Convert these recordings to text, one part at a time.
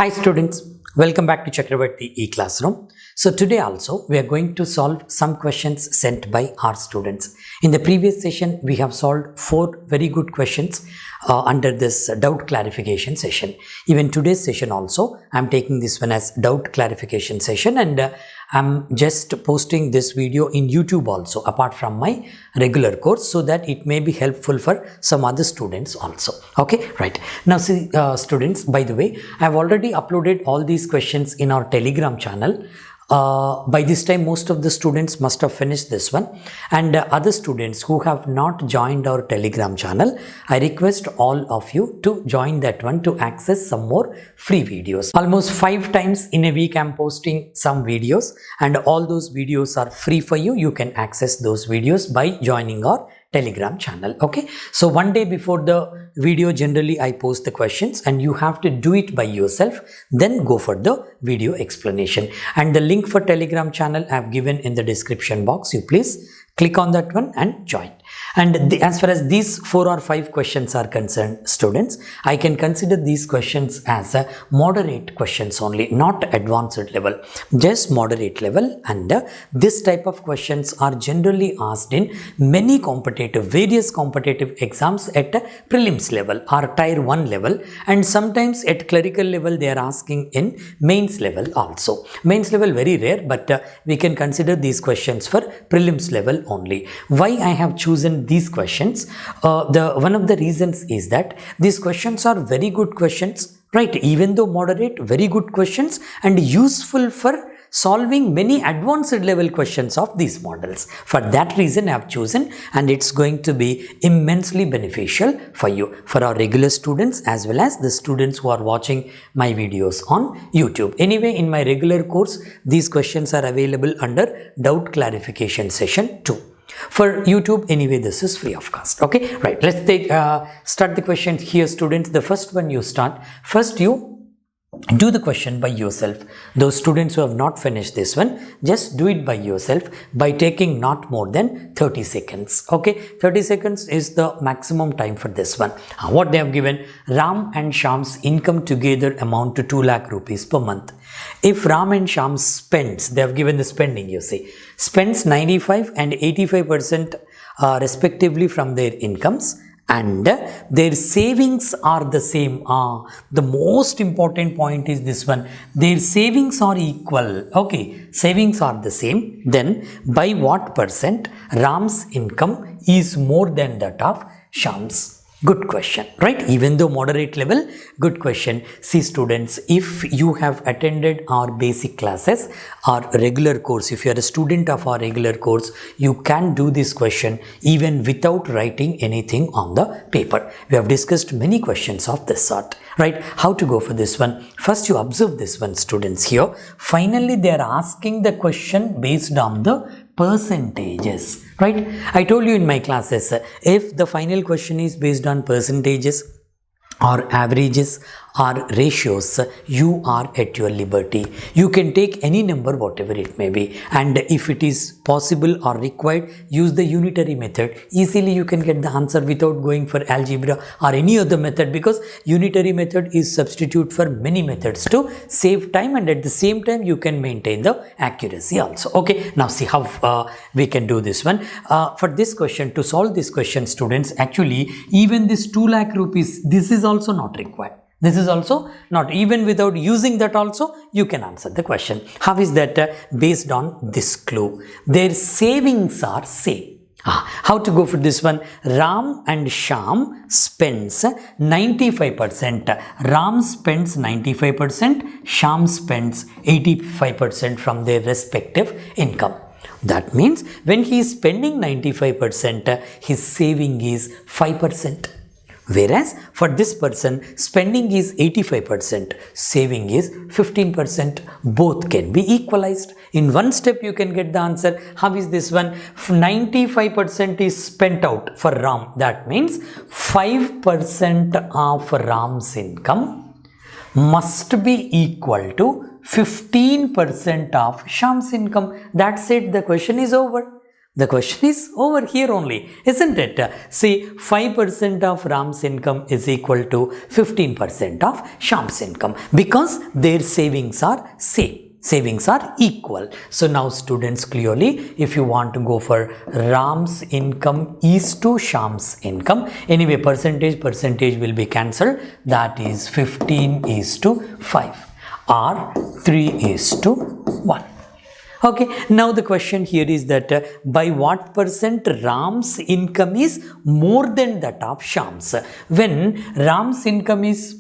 Hi students, welcome back to Chakravarti e-classroom. So today also we are going to solve some questions sent by our students. In the previous session we have solved 4 very good questions under this doubt clarification session. Even today's session also I am taking this one as doubt clarification session, and I'm just posting this video in YouTube also apart from my regular course, so that it may be helpful for some other students also. Okay, right. Now see students, by the way, I've already uploaded all these questions in our Telegram channel. By this time most of the students must have finished this one, and other students who have not joined our Telegram channel, I request all of you to join that one to access some more free videos. Almost 5 times in a week I'm posting some videos, and all those videos are free for you. You can access those videos by joining our Telegram channel. Okay, so one day before the video generally I post the questions, and you have to do it by yourself, then go for the video explanation. And the link for Telegram channel I have given in the description box. You please click on that one and join. And as far as these 4 or 5 questions are concerned, students, I can consider these questions as a moderate questions only, not advanced level, just moderate level. And this type of questions are generally asked in many various competitive exams at prelims level or tier 1 level, and sometimes at clerical level they are asking in mains level also. Mains level very rare, but we can consider these questions for prelims level only. Why I have chosen these questions? One of the reasons is that these questions are very good questions, right? Even though moderate, very good questions and useful for solving many advanced level questions of these models. For that reason I have chosen, and it's going to be immensely beneficial for you, for our regular students as well as the students who are watching my videos on YouTube. Anyway, in my regular course these questions are available under doubt clarification session 2. For YouTube, anyway, this is free of cost. Okay, right. Let's start the question here, students. The first one you start. First, you do the question by yourself. Those students who have not finished this one, just do it by yourself by taking not more than 30 seconds. Okay, 30 seconds is the maximum time for this one. What they have given: Ram and Shyam's income together amount to 2 lakh rupees per month. If Ram and Shyam spends, they have given the spending, you see, spends 95 and 85% respectively from their incomes, and their savings are the same. The most important point is this one: their savings are equal. Okay, savings are the same. Then by what percent Ram's income is more than that of Shyam's? Good question, right? Even though moderate level, good question. See students, if you have attended our basic classes, our regular course, if you are a student of our regular course, you can do this question even without writing anything on the paper. We have discussed many questions of this sort, right? How to go for this one? First you observe this one, students. Here finally they are asking the question based on the percentages, right? I told you in my classes, if the final question is based on percentages or averages or ratios, you are at your liberty. You can take any number, whatever it may be, and if it is possible or required, use the unitary method. Easily you can get the answer without going for algebra or any other method, because unitary method is substitute for many methods to save time, and at the same time you can maintain the accuracy also. Okay, now see how we can do this one. For this question, to solve this question, students, actually even this 2 lakh rupees, this is also not required. This is also not, even without using that also you can answer the question. How is that? Based on this clue, their savings are same. How to go for this one? Ram and Shyam spends 95%. Ram spends 95%, Shyam spends 85% from their respective income. That means when he is spending 95%, his saving is 5%. Whereas for this person, spending is 85%, saving is 15%. Both can be equalized. In one step you can get the answer. How is this one? 95% is spent out for Ram. That means 5% of Ram's income must be equal to 15% of Shyam's income. That's it. The question is over. The question is over here only, isn't it? See, 5% of Ram's income is equal to 15% of Shyam's income because their savings are same. Savings are equal. So now students, clearly if you want to go for Ram's income is to Shyam's income, anyway percentage will be cancelled, that is 15:5 or 3:1. Okay, now the question here is that by what percent Ram's income is more than that of Shyam's? When Ram's income is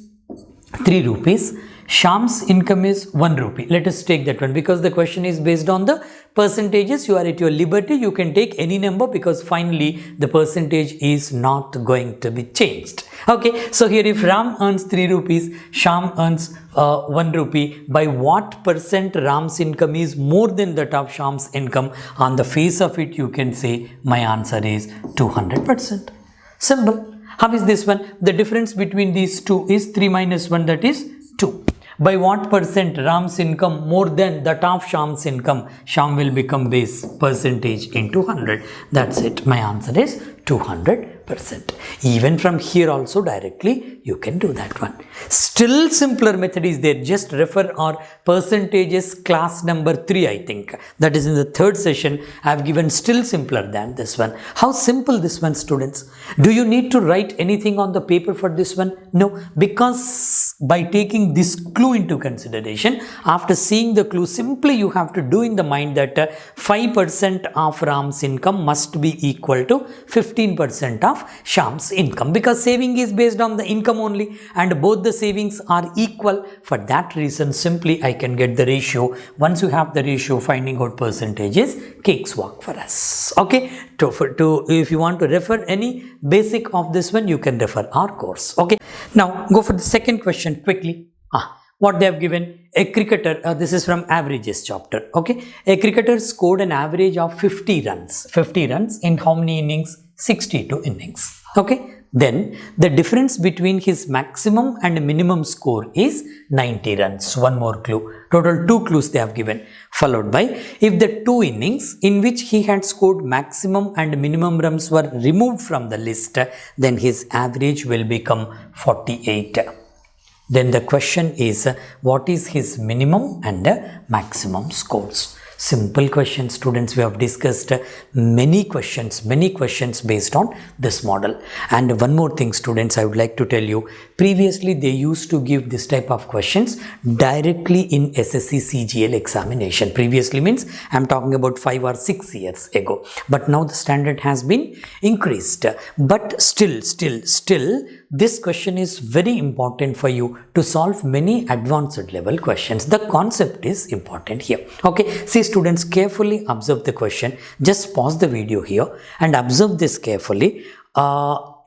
3 rupees, Shyam's income is 1 rupee. Let us take that one because the question is based on the percentages. You are at your liberty. You can take any number because finally the percentage is not going to be changed. Okay, so here if Ram earns 3 rupees, Shyam earns 1 rupee, by what percent Ram's income is more than that of Shyam's income? On the face of it, you can say my answer is 200%. Simple. How is this one? The difference between these two is 3 minus 1, that is 2. By what percent Ram's income more than that of Shyam's income? Shyam will become base percentage into 100. That's it. My answer is 200%. Even from here also directly you can do that one. Still simpler method is there. Just refer our percentages class number 3, I think. That is in the 3rd session. I have given still simpler than this one. How simple this one, students? Do you need to write anything on the paper for this one? No, because by taking this clue into consideration, after seeing the clue, simply you have to do in the mind that 5% of Ram's income must be equal to 15% of Shyam's income, because saving is based on the income only and both the savings are equal. For that reason, simply I can get the ratio. Once you have the ratio, finding out percentages, cakes walk for us. Okay, if you want to refer any basic of this one, you can refer our course. Okay, now go for the second question quickly. What they have given, a cricketer, this is from averages chapter. Okay, a cricketer scored an average of 50 runs in how many innings? 62 innings. Okay, then the difference between his maximum and minimum score is 90 runs. One more clue. Total 2 clues they have given, followed by if the 2 innings in which he had scored maximum and minimum runs were removed from the list, then his average will become 48. Then the question is, what is his minimum and maximum scores? Simple question, students. We have discussed many questions based on this model. And one more thing, students, I would like to tell you, previously they used to give this type of questions directly in SSC CGL examination. Previously means I am talking about 5 or 6 years ago. But now the standard has been increased. But still, this question is very important for you to solve many advanced level questions. The concept is important here. Okay, see students, carefully observe the question. Just pause the video here and observe this carefully.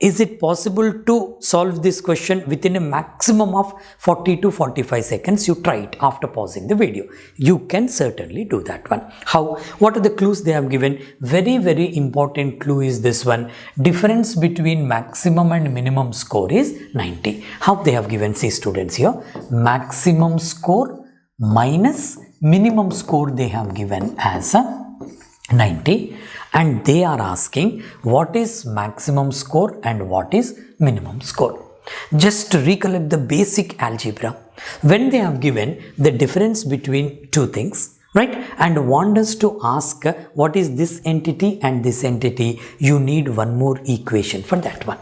Is it possible to solve this question within a maximum of 40 to 45 seconds? You try it after pausing the video. You can certainly do that one. How? What are the clues they have given? Very important clue is this one. Difference between maximum and minimum score is 90. How they have given? See students here. Maximum score minus minimum score they have given as a 90. And they are asking what is maximum score and what is minimum score. Just to recollect the basic algebra, when they have given the difference between two things, right, and want us to ask what is this entity and this entity, you need one more equation for that one.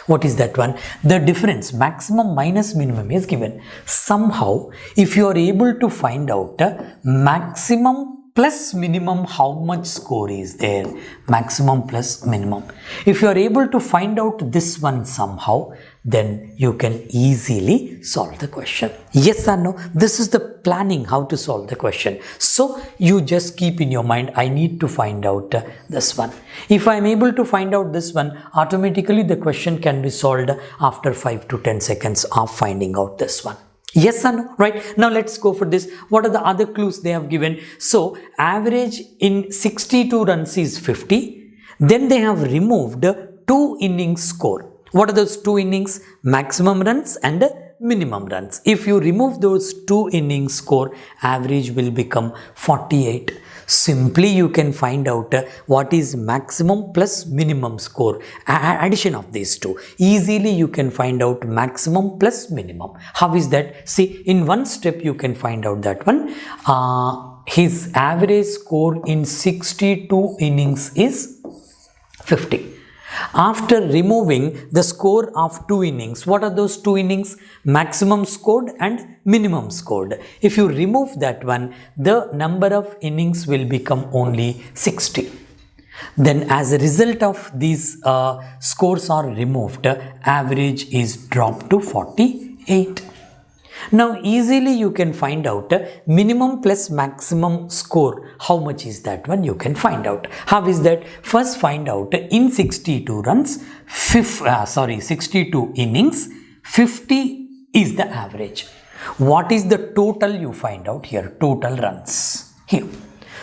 What is that one? The difference, maximum minus minimum, is given. Somehow, if you are able to find out maximum plus minimum, how much score is there? Maximum plus minimum. If you are able to find out this one somehow, then you can easily solve the question. Yes or no? This is the planning how to solve the question. So you just keep in your mind, I need to find out this one. If I am able to find out this one, automatically the question can be solved after 5 to 10 seconds of finding out this one. Yes or no? Right. Now let's go for this. What are the other clues they have given? So average in 62 runs is 50. Then they have removed 2 innings score. What are those 2 innings? Maximum runs and minimum runs. If you remove those 2 innings score, average will become 48. Simply you can find out what is maximum plus minimum score. Addition of these two. Easily you can find out maximum plus minimum. How is that? See, in one step you can find out that one. His average score in 62 innings is 50. After removing the score of 2 innings, what are those 2 innings? Maximum scored and minimum scored. If you remove that one, the number of innings will become only 60. Then as a result of these scores are removed, average is dropped to 48. Now easily you can find out minimum plus maximum score. How much is that one? You can find out. How is that? First find out in 62 runs, 62 innings, 50 is the average. What is the total? You find out here, total runs here.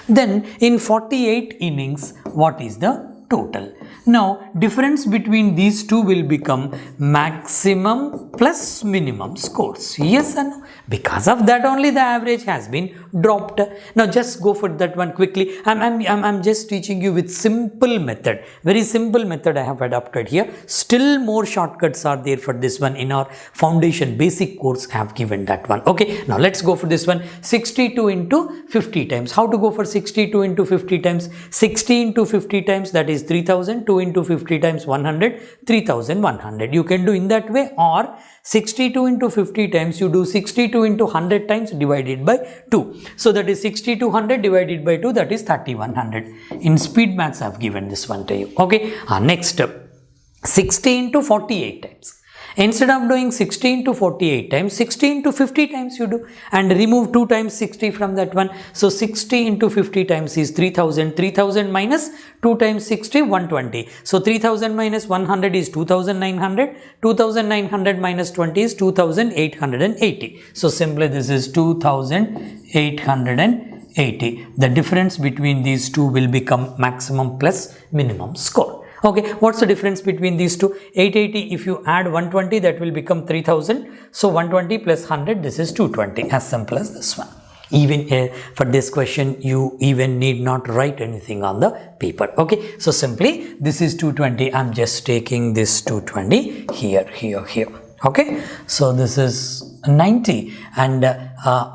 Then in 48 innings, what is the total? Now difference between these two will become maximum plus minimum scores. Yes or no? Because of that only the average has been dropped. Now just go for that one quickly. I'm just teaching you with simple method. Very simple method I have adopted here. Still more shortcuts are there for this one in our foundation basic course. I have given that one. Okay, now let's go for this one. 62 into 50 times. How to go for 62 into 50 times? 60 into 50 times, that is 3000. 2 into 50 times 100, 3100. You can do in that way, or 62 into 50 times you do 62 into 100 times divided by 2. So that is 6200 divided by 2, that is 3100. In speed maths I have given this one to you. Okay, next 60 into 48 times. Instead of doing 60 into 48 times, 60 into 50 times you do, and remove 2 times 60 from that one. So 60 into 50 times is 3000. 3000 minus 2 times 60, 120. So 3000 minus 100 is 2900. 2900 minus 20 is 2880. So simply this is 2880. The difference between these two will become maximum plus minimum score. Okay, what's the difference between these two? 880, if you add 120, that will become 3000. So 120 plus 100, this is 220, as simple as this one. Even for this question, you even need not write anything on the paper. Okay, so simply this is 220. I'm just taking this 220 here. Okay, so this is 90, and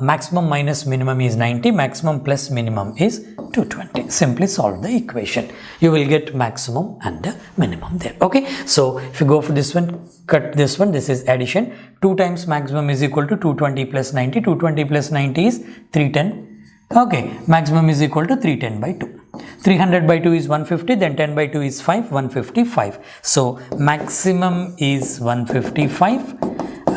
maximum minus minimum is 90, maximum plus minimum is 220. Simply solve the equation. You will get maximum and minimum there. Okay, so if you go for this one, cut this one, this is addition. 2 times maximum is equal to 220 plus 90. 220 plus 90 is 310. Okay, maximum is equal to 310 by 2. 300 by 2 is 150, then 10 by 2 is 5, 155. So maximum is 155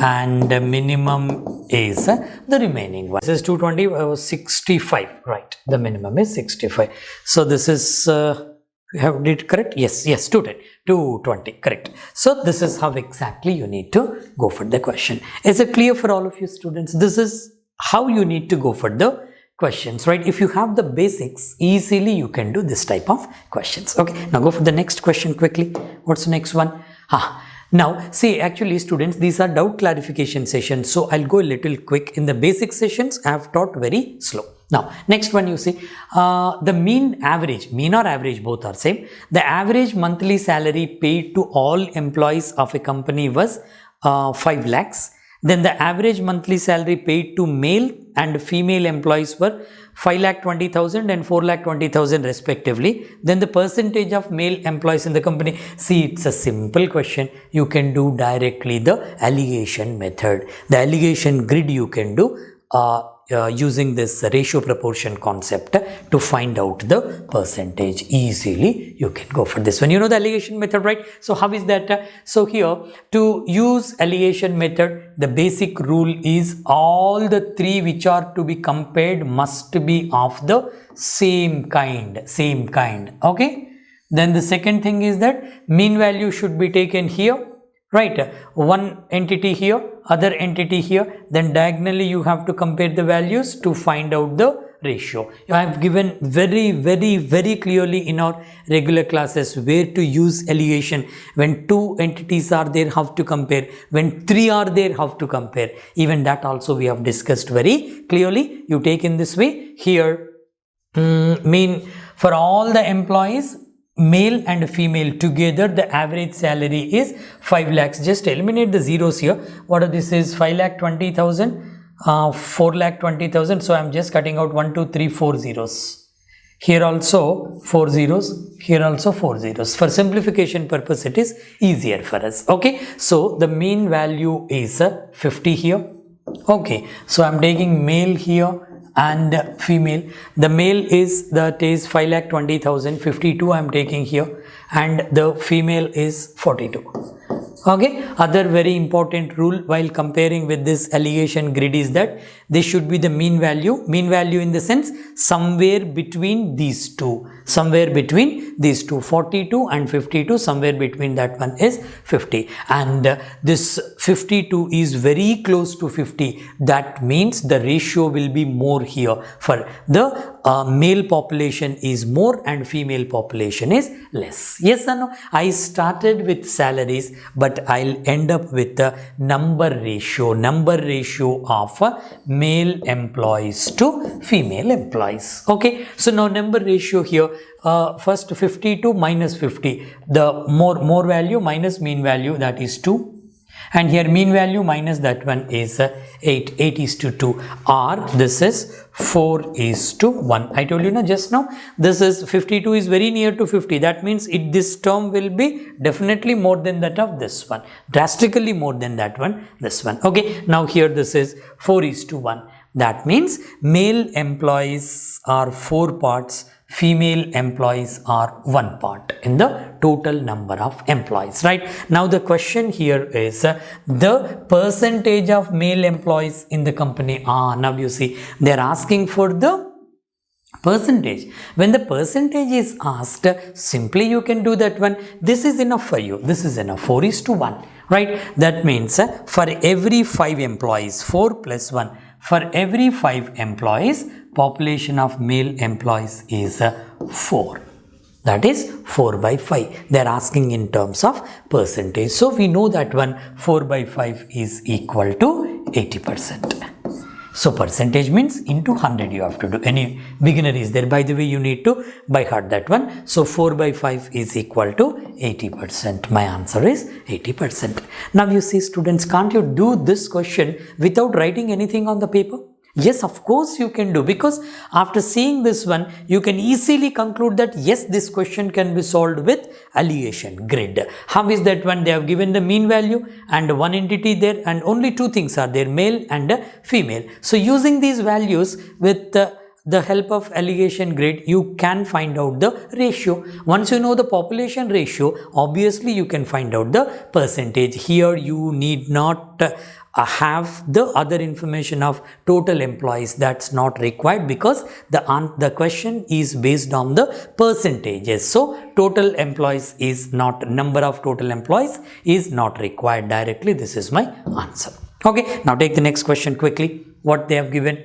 and minimum is the remaining one. This is 220, 65, right? The minimum is 65. So this is, you have did it correct? Yes, 220, correct. So this is how exactly you need to go for the question. Is it clear for all of you students? This is how you need to go for the questions, right? If you have the basics, easily you can do this type of questions. Okay, now go for the next question quickly. What's the next one? Now see, actually students, these are doubt clarification sessions, so I'll go a little quick. In the basic sessions I have taught very slow. Now next one, you see the mean or average, both are same. The average monthly salary paid to all employees of a company was 5 lakhs. Then the average monthly salary paid to male and female employees were 5,20,000 and 4,20,000 respectively. Then the percentage of male employees in the company. See, it's a simple question. You can do directly the alligation method. The alligation grid you can do using this ratio proportion concept to find out the percentage. Easily you can go for this one. You know the alligation method, right? So how is that? So here, to use alligation method, the basic rule is all the 3 which are to be compared must be of the same kind. Okay, then the second thing is that mean value should be taken here, right? One entity here, other entity here, then diagonally you have to compare the values to find out the ratio. I have given very clearly in our regular classes where to use alligation. When 2 entities are there, how to compare. When 3 are there, how to compare. Even that also we have discussed very clearly. You take in this way. Here mean for all the employees, male and female together, the average salary is 5 lakhs. Just eliminate the zeros here. What are this is 5,20,000, 4,20,000. So I'm just cutting out 1, 2, 3, 4 zeros. Here also 4 zeros, here also 4 zeros. For simplification purpose, it is easier for us. Okay, so the mean value is 50 here. Okay, so I'm taking male here and female. The male is 5,20,000, 52 I'm taking here, and the female is 42. Okay, other very important rule while comparing with this alligation grid is that this should be the mean value in the sense somewhere between these two, 42 and 52, somewhere between that one is 50, and this 52 is very close to 50. That means the ratio will be more here. For the male population is more and female population is less. Yes or no? I started with salaries, but I'll end up with the number ratio of male employees to female employees. Okay, so now number ratio here, first 52 minus 50, the more value minus mean value, that is 2. And here mean value minus that one is 8 is to 2, or this is 4 is to 1. I told you just now, this is 52 is very near to 50. That means this term will be definitely more than that of this one, drastically more than that one, this one. Okay, now here this is 4 is to 1. That means male employees are 4 parts, female employees are 1 part in the total number of employees, right? Now the question here is the percentage of male employees in the company. Now you see they are asking for the percentage. When the percentage is asked, simply you can do that one. This is enough for you. This is enough. 4 is to 1, right? That means for every 5 employees, 4 plus 1, for every 5 employees, population of male employees is 4. That is 4 by 5. They are asking in terms of percentage. So we know that one 4 by 5 is equal to 80%. So percentage means into 100 you have to do. Any beginner is there. By the way, you need to by heart that one. So 4 by 5 is equal to 80%. My answer is 80%. Now you see students, can't you do this question without writing anything on the paper? Yes, of course you can do, because after seeing this one, you can easily conclude that yes, this question can be solved with alligation grid. How is that one? They have given the mean value and one entity there, and only 2 things are there, male and female. So using these values with the help of alligation grid, you can find out the ratio. Once you know the population ratio, obviously you can find out the percentage. Here you need not have the other information of total employees. That's not required, because the question is based on the percentages. So total employees is not, number of total employees is not required directly. This is my answer. Okay, now take the next question quickly. What they have given.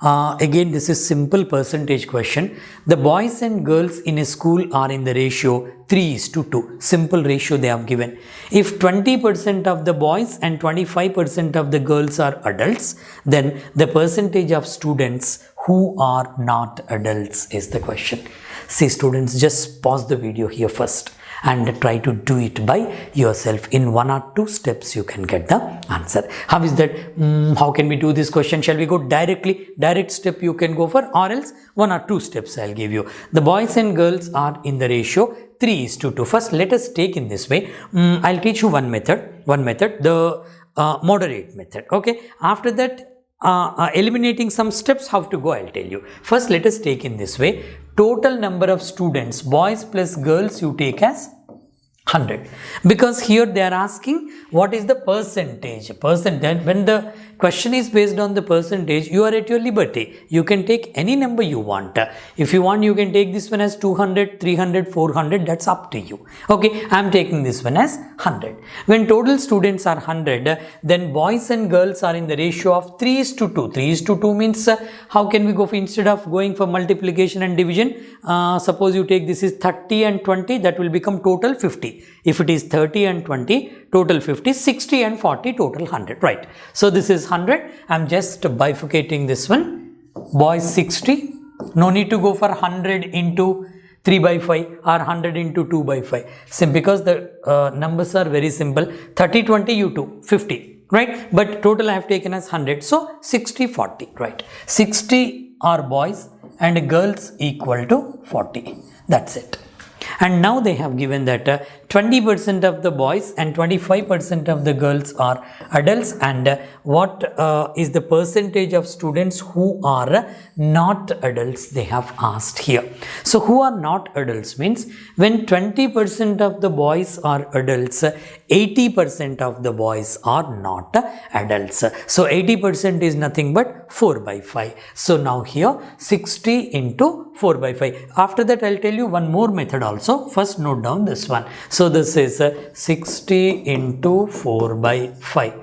Again, this is simple percentage question. The boys and girls in a school are in the ratio 3:2. Simple ratio they have given. If 20% of the boys and 25% of the girls are adults, then the percentage of students who are not adults is the question. See students, just pause the video here first and try to do it by yourself. In 1 or 2 steps you can get the answer. How is that? How can we do this question? Shall we go direct step you can go for, or else 1 or 2 steps I'll give you. The boys and girls are in the ratio 3:2. First let us take in this way. I'll teach you one method, the moderate method. Okay, after that eliminating some steps, how to go I'll tell you. First let us take in this way. Total number of students, boys plus girls, you take as 100, because here they are asking what is the percentage. When the question is based on the percentage, you are at your liberty. You can take any number you want. If you want, you can take this one as 200, 300, 400. That's up to you. Okay, I am taking this one as 100. When total students are 100, then boys and girls are in the ratio of 3:2. 3:2 means how can we go for, instead of going for multiplication and division, suppose you take this is 30 and 20, that will become total 50. If it is 30 and 20, total 50, 60 and 40, total 100, right? So this is 100. I'm just bifurcating this one. Boys 60, No need to go for 100 into 3 by 5 or 100 into 2 by 5. Because the numbers are very simple. 30, 20, you 2, 50, right? But total I have taken as 100. So 60, 40, right? 60 are boys and girls equal to 40. That's it. And now they have given that 20% of the boys and 25% of the girls are adults, and what is the percentage of students who are not adults, they have asked here. So who are not adults means when 20% of the boys are adults, 80% of the boys are not adults. So 80% is nothing but 4 by 5. So now here 60 into 4 by 5. After that I'll tell you one more method also. First note down this one. So this is 60 into 4 by 5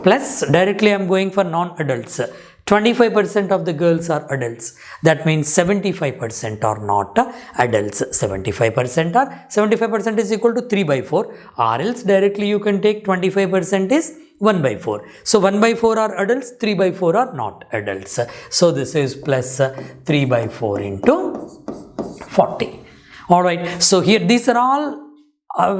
plus directly I'm going for non-adults. 25% of the girls are adults. That means 75% are not adults. 75% is equal to 3 by 4, or else directly you can take 25% is 1 by 4. So 1 by 4 are adults, 3 by 4 are not adults. So this is plus 3 by 4 into 40. Alright, so here these are all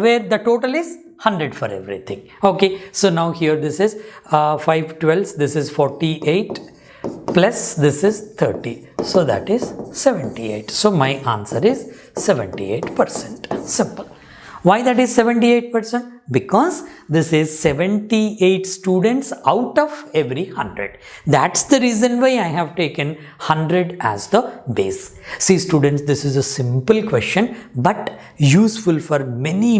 where the total is 100 for everything. Okay, so now here this is 5 12s, this is 48 plus this is 30. So that is 78. So my answer is 78%. Simple. Why that is 78%? Because this is 78 students out of every 100. That's the reason why I have taken 100 as the base. See students, this is a simple question but useful for many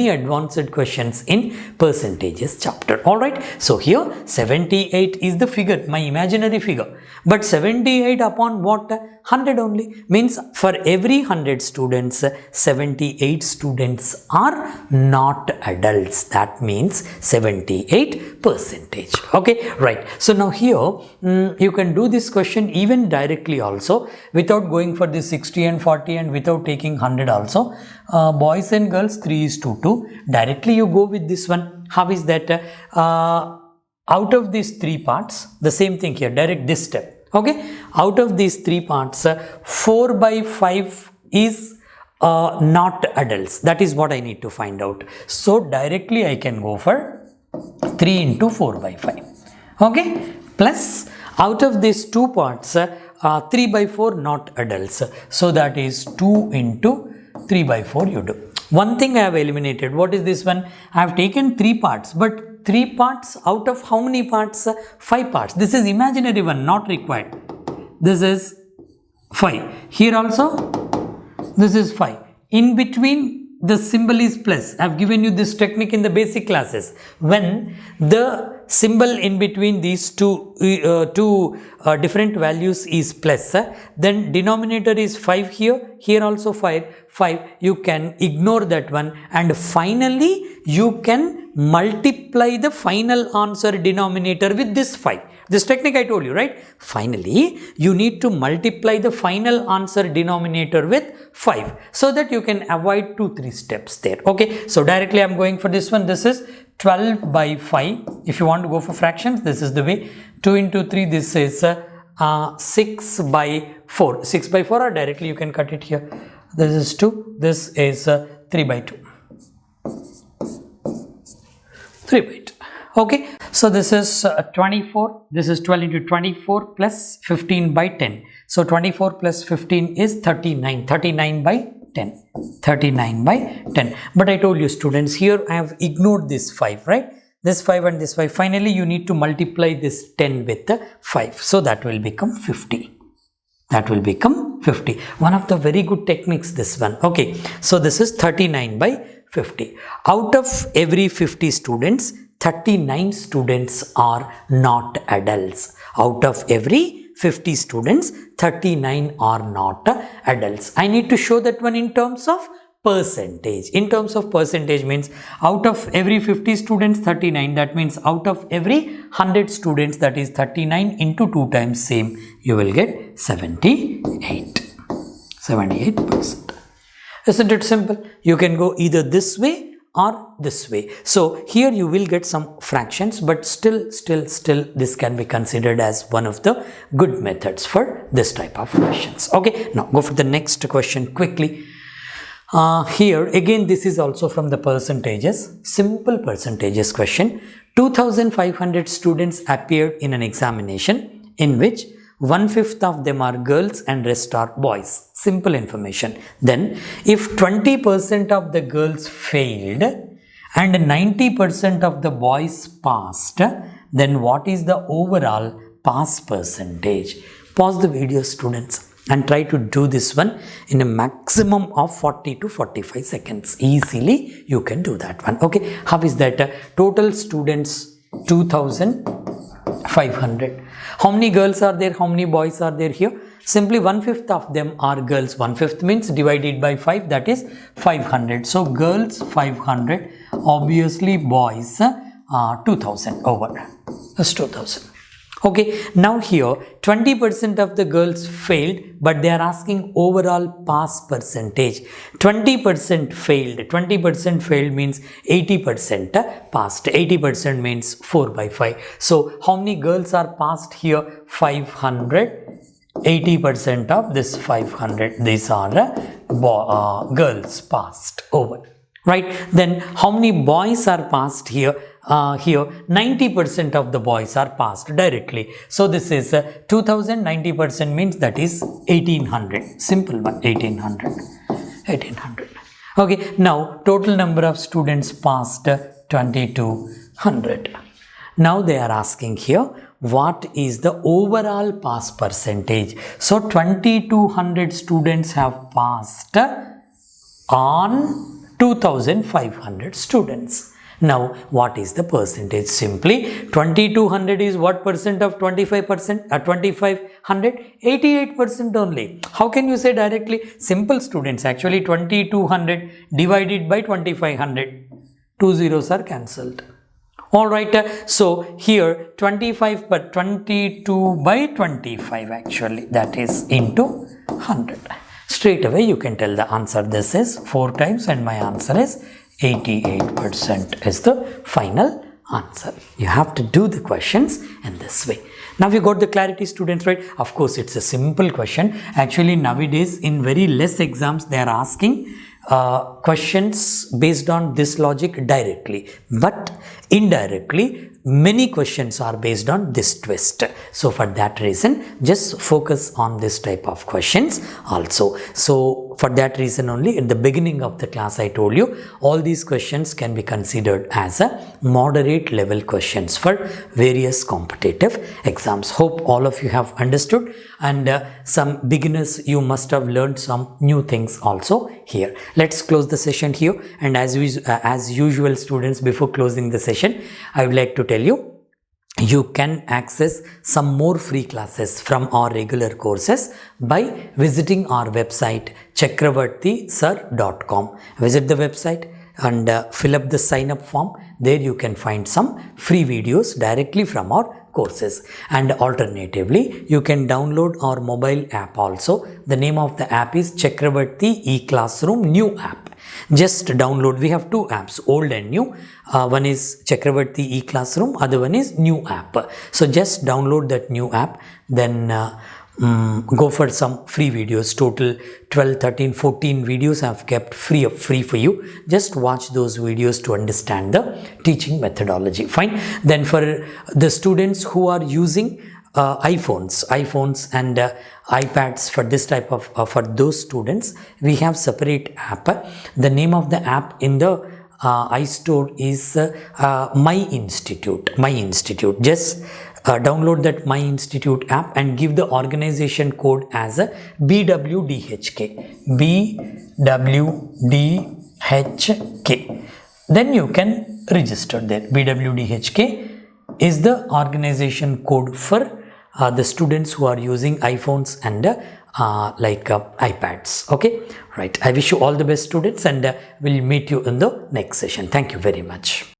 advanced questions in percentages chapter. Alright, so here 78 is the figure, my imaginary figure. But 78 upon what? 100 only. Means for every 100 students, 78 students are not adults. That means 78%. Okay, right. So now here you can do this question even directly also without going for the 60 and 40 and without taking 100 also. Boys and girls 3:2. Directly you go with this one. How is that? Out of these three parts, the same thing here, direct this step. Okay, out of these three parts, 4 by 5 is not adults. That is what I need to find out. So directly I can go for 3 into 4 by 5. Okay, plus out of these two parts, 3 by 4 not adults. So that is 2 into 3 by 4 you do. One thing I have eliminated. What is this one? I have taken 3 parts, but 3 parts out of how many parts? 5 parts. This is imaginary one, not required. This is 5. Here also, this is 5. In between, the symbol is plus. I have given you this technique in the basic classes. When the symbol in between these two different values is plus, then denominator is 5 here, here also 5, you can ignore that one, and finally you can multiply the final answer denominator with this 5. This technique I told you, right? Finally, you need to multiply the final answer denominator with 5 so that you can avoid 2-3 steps there. Okay, so directly I'm going for this one. This is 12 by 5. If you want to go for fractions, this is the way. 2 into 3, this is 6 by 4. 6 by 4, or directly you can cut it here. This is 2. This is 3 by 2. 3 by 2. Okay, so this is 24. This is 12 into 24 plus 15 by 10. So 24 plus 15 is 39. 39 by 10. 39 by 10. But I told you students, here I have ignored this 5, right? This 5 and this 5. Finally, you need to multiply this 10 with the 5. So that will become 50. That will become 50. One of the very good techniques, this one. Okay, so this is 39 by 50. Out of every 50 students, 39 students are not adults. Out of every 50 students, 39 are not adults. I need to show that one in terms of percentage. In terms of percentage means out of every 50 students, 39. That means out of every 100 students, that is 39 into 2 times same, you will get 78. 78%. Isn't it simple? You can go either this way or this way. So here you will get some fractions, but still this can be considered as one of the good methods for this type of questions. Okay, now go for the next question quickly. Here again, this is also from the percentages, simple percentages question. 2,500 students appeared in an examination in which 1/5 of them are girls and rest are boys. Simple information. Then if 20% of the girls failed and 90% of the boys passed, then what is the overall pass percentage? Pause the video, students, and try to do this one in a maximum of 40 to 45 seconds. Easily you can do that one. Okay, how is that? Total students 2,500. How many girls are there? How many boys are there here? Simply 1/5 of them are girls. 1/5 means divided by 5, that is 500. So girls 500, obviously boys 2,000 over. That's 2,000. Okay, now here 20% of the girls failed, but they are asking overall pass percentage. 20% failed. 20% failed means 80% passed. 80% means 4 by 5. So how many girls are passed here? 500. 80% of this 500. These are girls passed over. Right? Then how many boys are passed here? Here 90% of the boys are passed directly. So this is 2000, 90% means that is 1800. Simple one, 1800. 1800. Okay, now total number of students passed 2200. Now they are asking here, what is the overall pass percentage? So 2200 students have passed on 2500 students. Now, what is the percentage? Simply 2200 is what percent of 25%? 2500? 88% only. How can you say directly? Simple, students. Actually 2200 divided by 2500. 2 zeros are cancelled. Alright, so here 25 but 22 by 25 actually, that is into 100. Straight away you can tell the answer. This is 4 times and my answer is 88% is the final answer. You have to do the questions in this way. Now you got the clarity, students, right? Of course, it's a simple question. Actually, nowadays in very less exams, they are asking questions based on this logic directly, but indirectly many questions are based on this twist. So for that reason, just focus on this type of questions also. So for that reason only, at the beginning of the class I told you, all these questions can be considered as a moderate level questions for various competitive exams. Hope all of you have understood, and some beginners, you must have learned some new things also here. Let's close the session here, and as usual, students, before closing the session, I would like to tell you, you can access some more free classes from our regular courses by visiting our website chakravartisir.com. Visit the website and fill up the sign up form. There you can find some free videos directly from our courses, and alternatively you can download our mobile app also. The name of the app is Chakravarti e-Classroom new app. Just download. We have 2 apps, old and new. One is Chakravarti e-Classroom, other one is new app. So just download that new app, then go for some free videos. Total 12, 13, 14 videos I have kept free for you. Just watch those videos to understand the teaching methodology. Fine. Then for the students who are using iPhones and iPads, for this type of for those students, we have separate app. The name of the app in the iStore is My Institute. Just download that My Institute app and give the organization code as a BWDHK. BWDHK. Then you can register there. BWDHK is the organization code for the students who are using iPhones and iPads. Okay, right. I wish you all the best, students, and we'll meet you in the next session. Thank you very much.